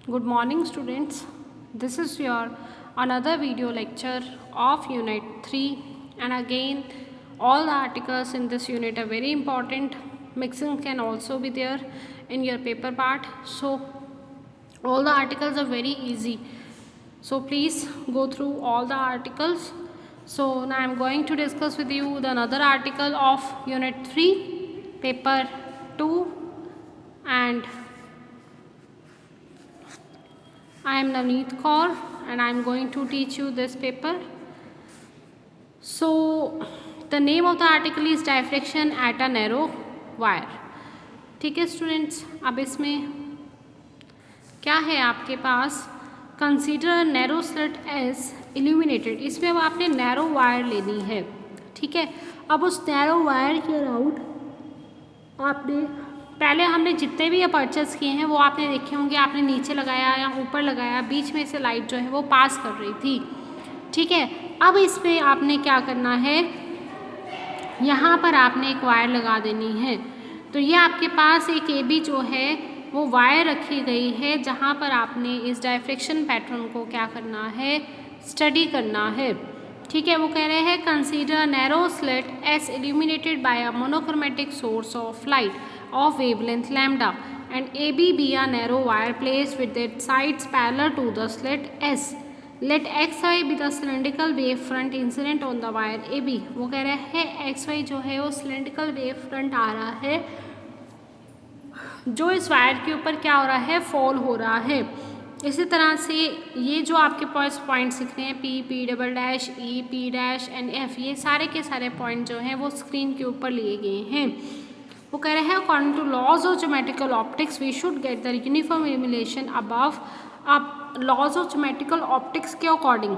Good morning, students. This is your another video lecture of Unit 3, and again, all the articles in this unit are very important. Mixing can also be there in your paper part. So, all the articles are very easy. So, please go through all the articles. So, now I am going to discuss with you the another article of Unit 3, Paper 2, and I am Navneet Kaur and I am going to teach you this paper. So, the name of the article is Diffraction at a Narrow Wire. ठीक है students, अब इसमें क्या है आपके पास, consider narrow slit as illuminated. इसमें अब आपने नैरो वायर लेनी है, ठीक है। अब उस नैरो वायर के अराउंड आपने पहले हमने जितने भी ये परचेस किए हैं वो आपने देखे होंगे, आपने नीचे लगाया या ऊपर लगाया, बीच में से लाइट जो है वो पास कर रही थी, ठीक है। अब इसमें आपने क्या करना है, यहाँ पर आपने एक वायर लगा देनी है। तो ये आपके पास एक AB जो है वो वायर रखी गई है, जहाँ पर आपने इस डायफ्रेक्शन पैटर्न को क्या करना है, स्टडी करना है, ठीक है। वो कह रहे हैं consider narrow slit as illuminated by a monochromatic source of light of wavelength lambda and AB be a narrow wire placed with its sides parallel to the slit S. Let XY be the cylindrical wave front incident on the wire AB. वो कह रहे हैं XY जो है वो cylindrical wave front आ रहा है जो इस वायर के ऊपर क्या हो रहा है, फॉल हो रहा है। इसी तरह से ये जो आपके पास पॉइंट्स दिख रहे हैं P, P double dash, E, P dash and F, ये सारे के सारे पॉइंट जो हैं वो स्क्रीन के ऊपर लिए गए हैं। वो कह रहे हैं according to laws of geometrical optics we should get the uniform illumination above. अब लॉज ऑफ ज्योमेट्रिकल ऑप्टिक्स के अकॉर्डिंग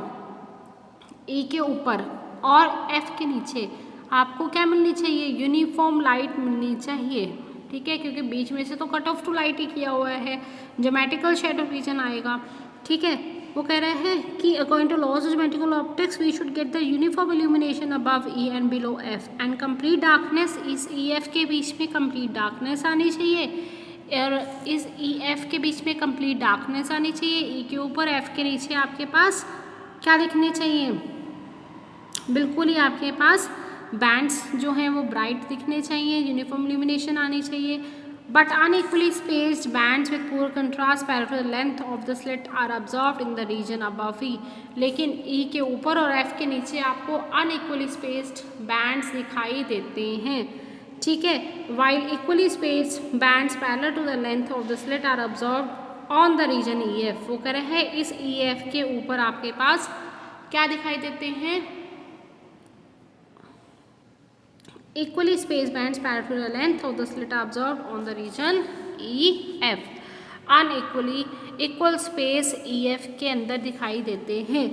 E के ऊपर और F के नीचे आपको क्या मिलनी चाहिए, यूनिफॉर्म लाइट मिलनी चाहिए, ठीक है, क्योंकि बीच में से तो कट ऑफ टू लाइट ही किया हुआ है, ज्योमेट्रिकल शेडो रीजन आएगा, ठीक है। वो कह रहे हैं कि according to laws of geometrical optics we should get the uniform illumination above E and below F and complete darkness. इस EF के बीच में कंप्लीट डार्कनेस आनी चाहिए और इस EF के बीच में कंप्लीट डार्कनेस आनी चाहिए। E के ऊपर F के नीचे आपके पास क्या दिखने चाहिए, बिल्कुल ही आपके पास बैंड्स जो हैं वो ब्राइट दिखने चाहिए, यूनिफॉर्म इल्यूमिनेशन आनी चाहिए। But unequally spaced bands with poor contrast parallel to the length of the slit are absorbed in the region above E. लेकिन E के ऊपर और F के नीचे आपको unequally spaced bands दिखाई देते हैं, ठीक है। While equally spaced bands parallel to the length of the slit are absorbed on the region EF. वो कह रहे हैं इस EF के ऊपर आपके पास क्या दिखाई देते हैं, equally spaced bands parallel to the length of the slit are absorbed on the region EF. unequally equal space EF के अंदर दिखाई देते हैं।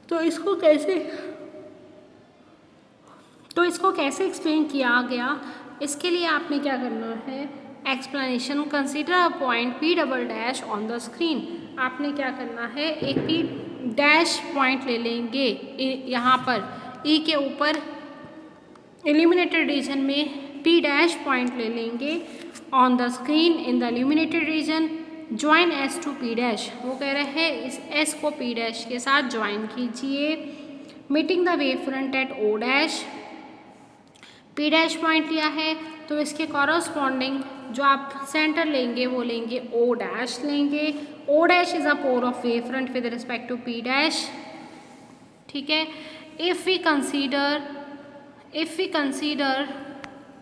तो इसको कैसे एक्सप्लेन किया गया, इसके लिए आपने क्या करना है, explanation. Consider a point P double dash on the screen. आपने क्या करना है, एक P डैश पॉइंट ले लेंगे यहाँ पर E के ऊपर इल्यूमिनेटेड रीजन में P डैश पॉइंट ले लेंगे on the screen in the illuminated region, join S to P dash. वो कह रहे हैं इस S को P डैश के साथ ज्वाइन कीजिए, meeting the wave front at O dash. P dash point लिया है तो इसके कॉरस्पॉन्डिंग जो आप सेंटर लेंगे वो लेंगे O डैश लेंगे। O dash is a pole of wave front with respect to P dash, ठीक है। इफ़ वी कंसीडर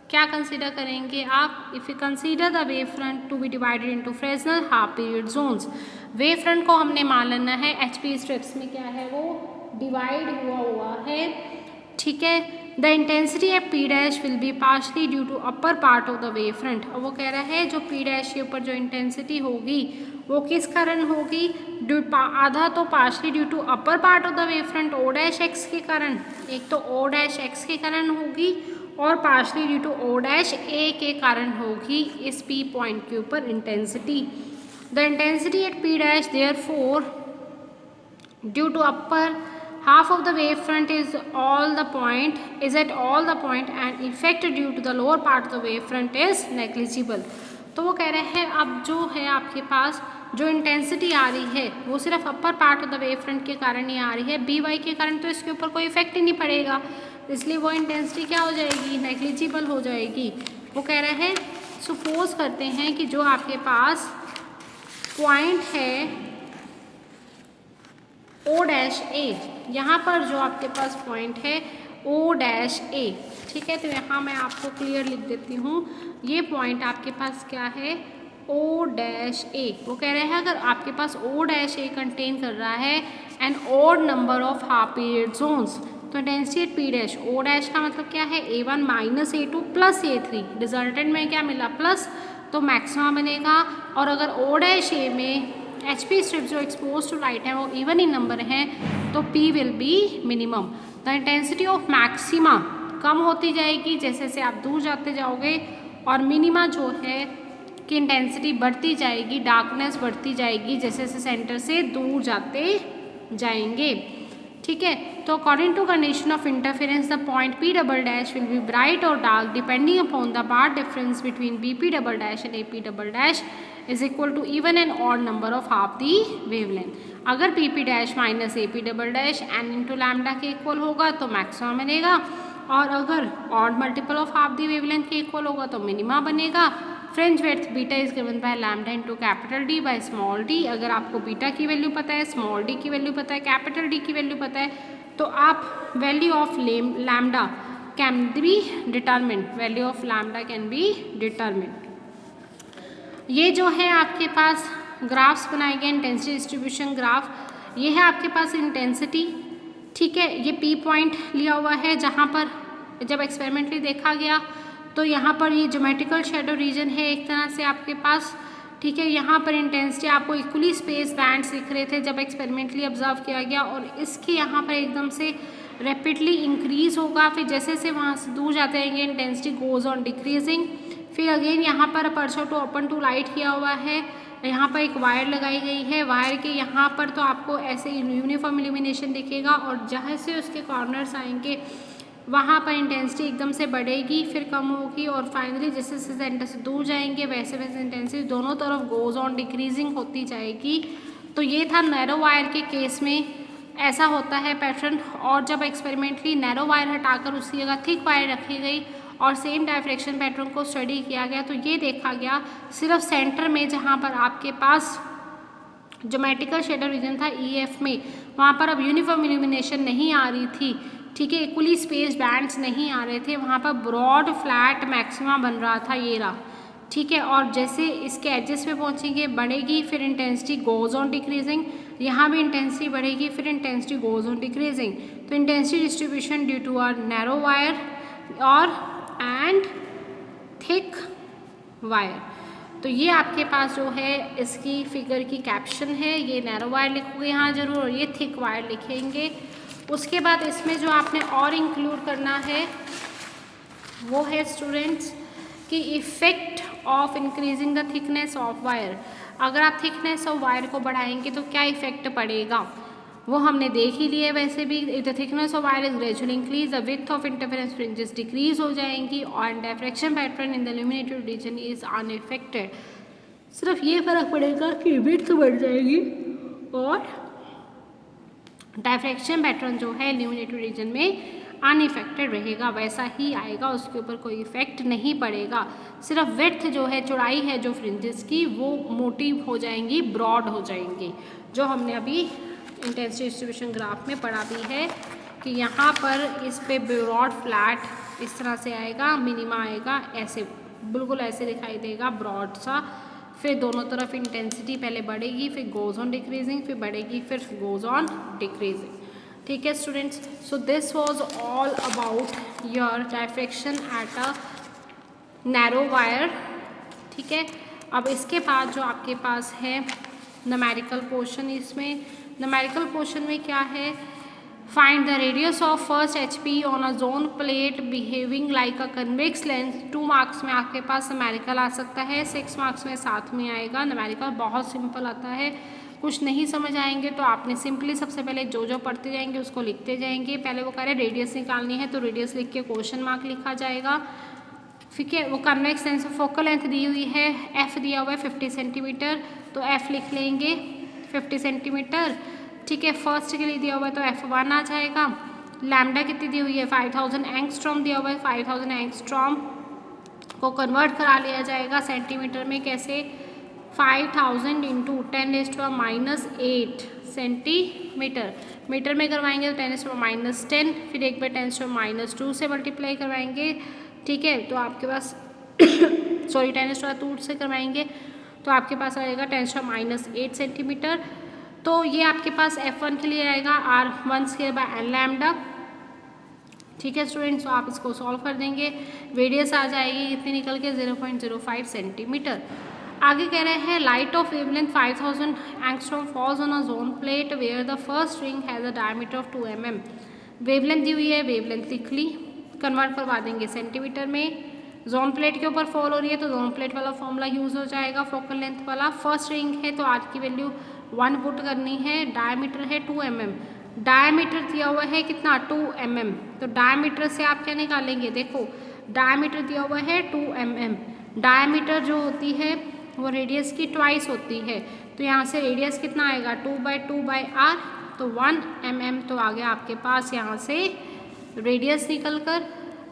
क्या कंसीडर करेंगे आप, if we consider the wave front to be divided into Fresnel half period zones. Wave front को हमने मान लेना है HP स्ट्रिप्स में क्या है वो डिवाइड हुआ है, ठीक है। The intensity at P dash will be partially due to upper part of the wave front. और वो कह रहा है जो P डैश के ऊपर जो इंटेंसिटी होगी वो किस कारण होगी, आधा तो partially due to upper part of the wave front O dash X के कारण, एक तो O डैश X के कारण होगी और partially due to O dash A के कारण होगी इस P पॉइंट के ऊपर intensity. The intensity at P dash therefore due to upper half of the wave front is at all the point and effect due to the lower part of the wave front is negligible. तो वो कह रहे हैं अब जो है आपके पास जो इंटेंसिटी आ रही है वो सिर्फ अपर part of the wave front के कारण ही आ रही है, बी वाई के कारण तो इसके ऊपर कोई इफेक्ट ही नहीं पड़ेगा, इसलिए वो इंटेंसिटी क्या हो जाएगी, नेग्लिजिबल हो जाएगी। वो कह रहे हैं सपोज करते हैं कि जो आपके पास पॉइंट है ओ डैश ए, यहाँ पर जो आपके पास पॉइंट है ओ डैश ए, ठीक है, तो यहाँ मैं आपको क्लियर लिख देती हूँ, ये पॉइंट आपके पास क्या है ओ डैश ए। वो कह रहे हैं अगर आपके पास ओ डैश ए कंटेन कर रहा है an odd number of half period zones, तो intensity at P dash, O dash का मतलब क्या है A1 minus A2 plus A3, resultant में क्या मिला प्लस, तो मैक्सिमा बनेगा। और अगर ओ डैश ए में HP स्ट्रिप जो एक्सपोज टू लाइट है वो इवन इन नंबर है तो P will be minimum. The intensity of maxima कम होती जाएगी जैसे जैसे आप दूर जाते जाओगे, और मिनिमा जो है कि इंटेंसिटी बढ़ती जाएगी, डार्कनेस बढ़ती जाएगी जैसे जैसे सेंटर से दूर जाते जाएंगे, ठीक है। तो according to condition of interference the point P double dash will be bright और dark depending upon the path difference between BP double dash and AP double dash is equal to even and odd number of half the wavelength. अगर PP dash minus AP double dash n into lambda के equal होगा तो maxima बनेगा, और अगर odd multiple of half the wavelength के equal होगा तो मिनिमा बनेगा। Fringe width beta is given by lambda into capital D by small d। अगर आपको बीटा की वैल्यू पता है, स्मॉल d की वैल्यू पता है, कैपिटल D की वैल्यू पता है, तो आप value of lambda can be determined, value of lambda can be determined. ये जो है आपके पास ग्राफ्स बनाए गए इंटेंसिटी डिस्ट्रीब्यूशन ग्राफ, ये है आपके पास इंटेंसिटी, ठीक है। ये P पॉइंट लिया हुआ है जहाँ पर जब एक्सपेरिमेंटली देखा गया तो यहाँ पर ये ज्योमेट्रिकल शेडो रीजन है एक तरह से आपके पास, ठीक है। यहाँ पर इंटेंसिटी आपको इक्वली स्पेस बैंड्स दिख रहे थे जब एक्सपेरिमेंटली ऑब्जर्व किया गया, और इसके यहाँ पर एकदम से रैपिडली इंक्रीज होगा, फिर जैसे जैसे वहाँ से दूर जाते रहेंगे इंटेंसिटी गोज ऑन डिक्रीजिंग। फिर अगेन यहाँ पर aperture to open to light किया हुआ है, यहाँ पर एक वायर लगाई गई है, वायर के यहाँ पर तो आपको ऐसे यूनिफॉर्म इल्यूमिनेशन दिखेगा, और जहाँ से उसके कॉर्नर्स आएंगे वहाँ पर इंटेंसिटी एकदम से बढ़ेगी फिर कम होगी, और फाइनली जैसे जैसे सेंटर से दूर जाएंगे वैसे वैसे इंटेंसिटी दोनों तरफ गोज ऑन डिक्रीजिंग होती जाएगी। तो ये था नैरो वायर के केस में ऐसा होता है पैटर्न, और जब एक्सपेरिमेंटली नैरो वायर हटाकर उसकी जगह थिक वायर रखी गई और सेम डायफ्रेक्शन पैटर्न को स्टडी किया गया तो ये देखा गया सिर्फ सेंटर में जहाँ पर आपके पास ज्योमेट्रिकल शेडो रीजन था EF में, वहाँ पर अब यूनिफॉर्म इल्यूमिनेशन नहीं आ रही थी, ठीक है, इक्वली स्पेस बैंड्स नहीं आ रहे थे, वहाँ पर ब्रॉड फ्लैट मैक्सिमा बन रहा था ये रहा, ठीक है। और जैसे इसके एजेस पे पहुँचेंगे बढ़ेगी, फिर इंटेंसिटी गोज ऑन डिक्रीजिंग, यहाँ भी इंटेंसिटी बढ़ेगी, फिर इंटेंसिटी गोज ऑन डिक्रीजिंग। तो intensity distribution due to our narrow wire और एंड थिक वायर। तो ये आपके पास जो है इसकी फिगर की कैप्शन है, ये नैरो वायर लिखोगे यहाँ जरूर, और ये थिक वायर लिखेंगे। उसके बाद इसमें जो आपने और इंक्लूड करना है वो है स्टूडेंट्स कि effect of increasing the thickness of wire. अगर आप थिकनेस ऑफ वायर को बढ़ाएंगे तो क्या इफेक्ट पड़ेगा वो हमने देख ही लिया। वैसे भी the thickness of wire is gradually increase, the width of interference fringes decrease हो जाएंगी, और diffraction pattern in the illuminated region is unaffected. सिर्फ ये फर्क पड़ेगा कि विड्थ बढ़ जाएगी और डायफ्रेक्शन पैटर्न जो है इल्यूमिनेटेड रीजन में अनइफेक्टेड रहेगा, वैसा ही आएगा, उसके ऊपर कोई इफेक्ट नहीं पड़ेगा। सिर्फ विड्थ जो है, चौड़ाई है जो फ्रिंजेस की, वो मोटी हो जाएंगी, ब्रॉड हो जाएंगी, जो हमने अभी इंटेंसिटी डिस्ट्रीब्यूशन ग्राफ में पढ़ा भी है कि यहाँ पर इस पे ब्रॉड फ्लैट इस तरह से आएगा, मिनिमा आएगा ऐसे, बिल्कुल ऐसे दिखाई देगा ब्रॉड सा, फिर दोनों तरफ इंटेंसिटी पहले बढ़ेगी, फिर गोज ऑन डिक्रीजिंग, फिर बढ़ेगी, फिर गोज ऑन डिक्रीजिंग। ठीक है students, so this was all about your diffraction at a narrow wire. ठीक है, अब इसके बाद जो आपके पास है न्यूमेरिकल पोर्शन, इसमें न्यूमेरिकल पोर्शन में क्या है, find the radius of first HP on a zone plate behaving like a convex lens. 2 marks में आपके पास न्यूमेरिकल आ सकता है, 6 मार्क्स में साथ में आएगा। न्यूमेरिकल बहुत सिंपल आता है, कुछ नहीं समझ आएंगे तो आपने सिंपली सबसे पहले जो जो पढ़ते जाएंगे उसको लिखते जाएंगे। पहले वो कह रहे रेडियस निकालनी है तो रेडियस लिख के क्वेश्चन मार्क लिखा जाएगा, ठीक है। वो कन्वेक्स लेंस फोकल लेंथ दी हुई है, एफ दिया हुआ है 50 सेंटीमीटर, तो एफ लिख लेंगे 50 सेंटीमीटर। ठीक है, फर्स्ट के लिए दिया हुआ है तो F1 आ जाएगा। लैम्डा कितनी दी हुई है 5000 एंगस्ट्रॉम दिया हुआ है, 5000 एंगस्ट्रॉम को कन्वर्ट करा लिया जाएगा सेंटीमीटर में। कैसे 5000 इंटू 10⁻⁻8 सेंटीमीटर, मीटर में करवाएंगे तो 10⁻⁻10, फिर एक बार 10⁻⁻2 से मल्टीप्लाई करवाएंगे। ठीक है, तो आपके पास सॉरी 10⁻² से करवाएंगे तो आपके पास आएगा 10⁻⁻8 सेंटीमीटर। तो ये आपके पास F1 के लिए आएगा R1² लैम्डा। ठीक है स्टूडेंट्स, तो आप इसको सॉल्व कर देंगे, रेडियस आ जाएगी इतनी निकल के 0.05 सेंटीमीटर। आगे कह रहे हैं light of wavelength 5000 angstrom falls on a zone plate where the first ring has a diameter of 2 mm। Wavelength दी हुई है, वेवलेंथ लिख ली, कन्वर्ट करवा देंगे सेंटीमीटर में। जोन प्लेट के ऊपर फॉल हो रही है तो जोन प्लेट वाला फॉर्मूला यूज हो जाएगा फोकल लेंथ वाला। फर्स्ट रिंग है तो आर की वैल्यू 1 पुट करनी है, डायमीटर है 2 mm, डायमीटर दिया हुआ है कितना 2 mm, तो डायमीटर से आप क्या निकालेंगे, देखो डायमीटर दिया हुआ है 2 mm, डायमीटर जो होती है वो रेडियस की ट्वाइस होती है, तो यहाँ से रेडियस कितना आएगा 2/2/r, तो 1 mm, तो आ गया आपके पास यहाँ से रेडियस निकल कर।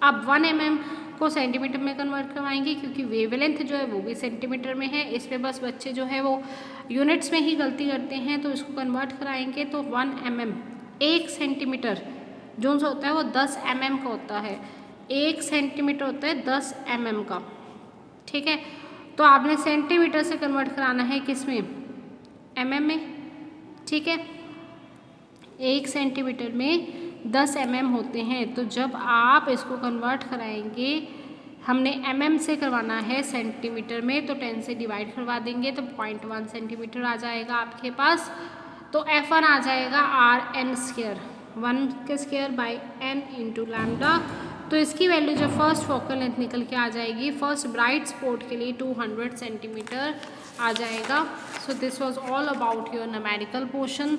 अब 1 mm को सेंटीमीटर में कन्वर्ट करवाएंगे क्योंकि वेवलेंथ जो है वो भी सेंटीमीटर में है। इस पे बस बच्चे जो है वो यूनिट्स में ही गलती करते हैं, तो इसको कन्वर्ट कराएंगे तो 1 mm 1 सेंटीमीटर जो होता है वो 10 mm का होता है, 1 सेंटीमीटर होता है 10 mm का। ठीक है, तो आपने सेंटीमीटर से कन्वर्ट कराना है किस में, mm में। ठीक है, 1 सेंटीमीटर में 10 mm होते हैं, तो जब आप इसको कन्वर्ट कराएंगे, हमने mm से करवाना है सेंटीमीटर में, तो 10 से डिवाइड करवा देंगे तो 0.1 सेंटीमीटर आ जाएगा आपके पास। तो F1 आ जाएगा RN², 1 के square by n into lambda. तो इसकी वैल्यू जो फर्स्ट फोकल लेंथ निकल के आ जाएगी फर्स्ट ब्राइट स्पॉट के लिए 200 सेंटीमीटर आ जाएगा। So this was all about your numerical portion.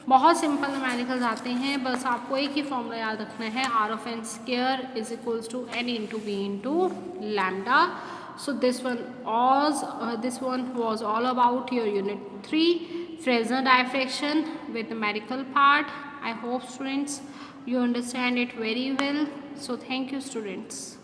बहुत सिंपल न्यूमेरिकल्स आते हैं, बस आपको एक ही फॉर्मूला याद रखना है, R(n² is equals to n into b into lambda. So this one was all about your unit 3 Fresnel diffraction with numerical part. I hope students you understand it very well. So thank you students.